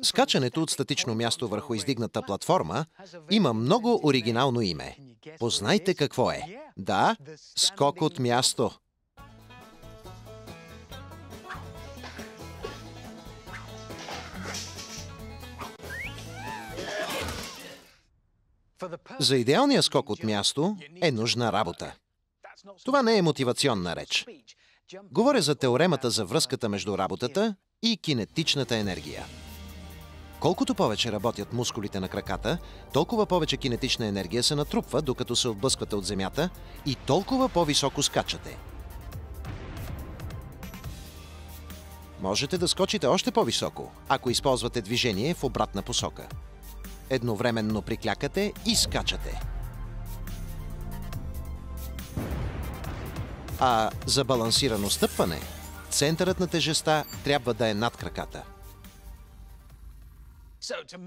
Скачането от статично място върху издигната платформа има много оригинално име. Познайте какво е. Да, скок от място. За идеалния скок от място е нужна работа. Това не е мотивационна реч. Говоря за теоремата за връзката между работата и кинетичната енергия. Колкото повече работят мускулите на краката, толкова повече кинетична енергия се натрупва, докато се отблъсквате от земята и толкова по-високо скачате. Можете да скочите още по-високо, ако използвате движение в обратна посока. Едновременно приклякате и скачате. А за балансирано стъпване, центърът на тежестта трябва да е над краката.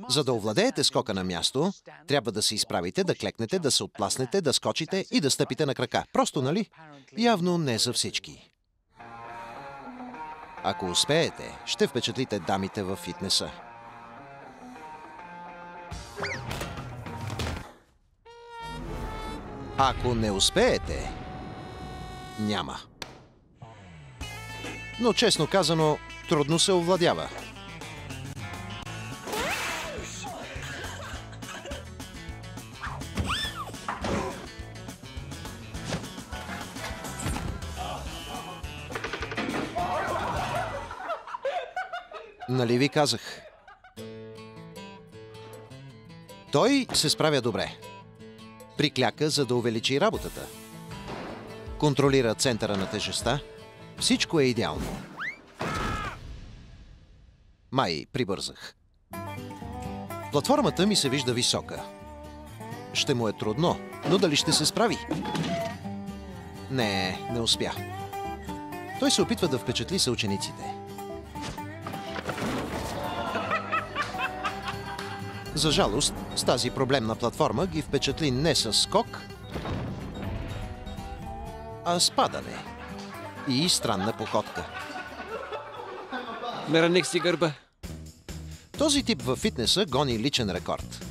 За да овладеете скока на място, трябва да се изправите, да клекнете, да се отпласнете, да скочите и да стъпите на крака. Просто, нали? Явно не за всички. Ако успеете, ще впечатлите дамите във фитнеса. Ако не успеете, няма. Но честно казано, трудно се овладява. Нали ви казах? Той се справя добре. Прикляка, за да увеличи работата. Контролира центъра на тежестта. Всичко е идеално. Май, прибързах. Платформата ми се вижда висока. Ще му е трудно, но дали ще се справи? Не успя. Той се опитва да впечатли съучениците. За жалост, с тази проблемна платформа ги впечатли не с скок, а с падане и странна походка. Наранех си гърба. Този тип във фитнеса гони личен рекорд.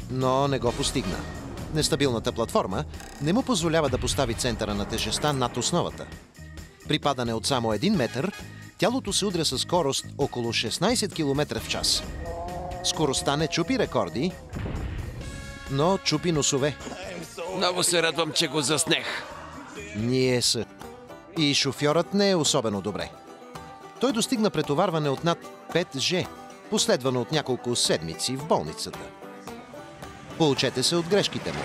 Но не го постигна. Нестабилната платформа не му позволява да постави центъра на тежестта над основата. При падане от само 1 метър, тялото се удря със скорост около 16 км в час. Скоростта не чупи рекорди, но чупи носове. Много се радвам, че го заснех. Ние са. И шофьорът не е особено добре. Той достигна претоварване от над 5G, последвано от няколко седмици в болницата. Поучете се от грешките му.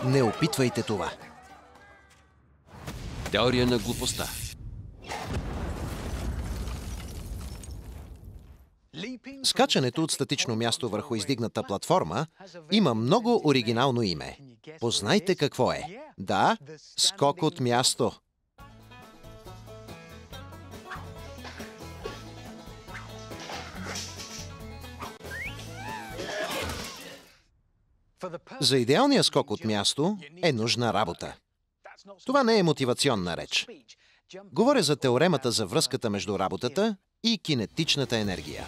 Не опитвайте това. Теория на глупостта. Скачането от статично място върху издигната платформа има много оригинално име. Познайте какво е. Да, скок от място. За идеалния скок от място е нужна работа. Това не е мотивационна реч. Говоря за теоремата за връзката между работата и кинетичната енергия.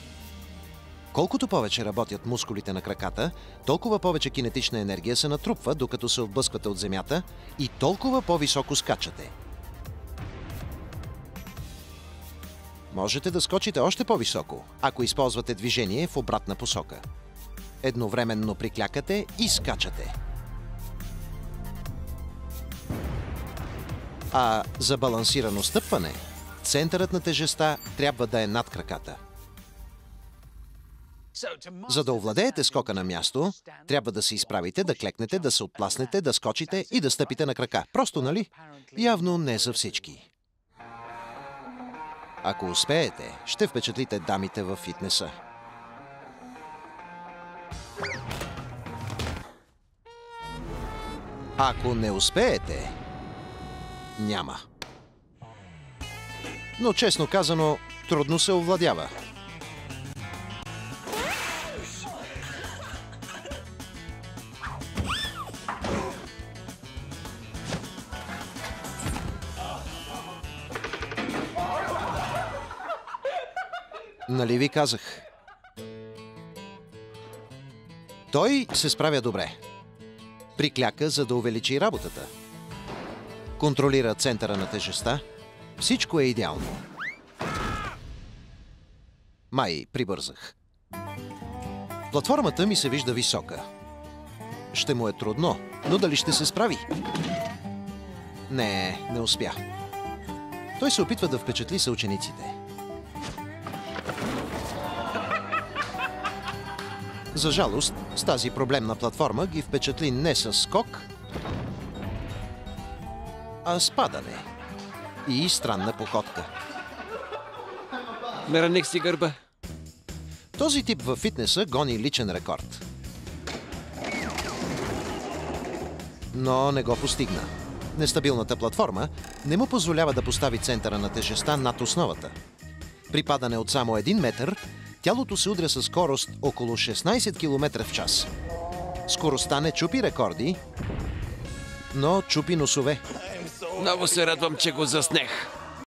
Колкото повече работят мускулите на краката, толкова повече кинетична енергия се натрупва, докато се отблъсквате от земята и толкова по-високо скачате. Можете да скочите още по-високо, ако използвате движение в обратна посока. Едновременно приклякате и скачате. А за балансирано стъпване, центърът на тежестта трябва да е над краката. За да овладеете скока на място, трябва да се изправите, да клекнете, да се отпласнете, да скочите и да стъпите на крака. Просто, нали? Явно не за всички. Ако успеете, ще впечатлите дамите във фитнеса. Ако не успеете, няма. Но честно казано, трудно се овладява. Нали ви казах? Той се справя добре. Прикляка, за да увеличи работата. Контролира центъра на тежестта. Всичко е идеално. Май, прибързах. Платформата ми се вижда висока. Ще му е трудно, но дали ще се справи? Не успя. Той се опитва да впечатли съучениците. За жалост, с тази проблемна платформа ги впечатли не с скок, а с падане и странна походка. Наранех си гърба. Този тип във фитнеса гони личен рекорд. Но не го постигна. Нестабилната платформа не му позволява да постави центъра на тежестта над основата. При падане от само 1 метър, тялото се удря със скорост около 16 км в час. Скоростта не чупи рекорди, но чупи носове. Много се радвам, че го заснех.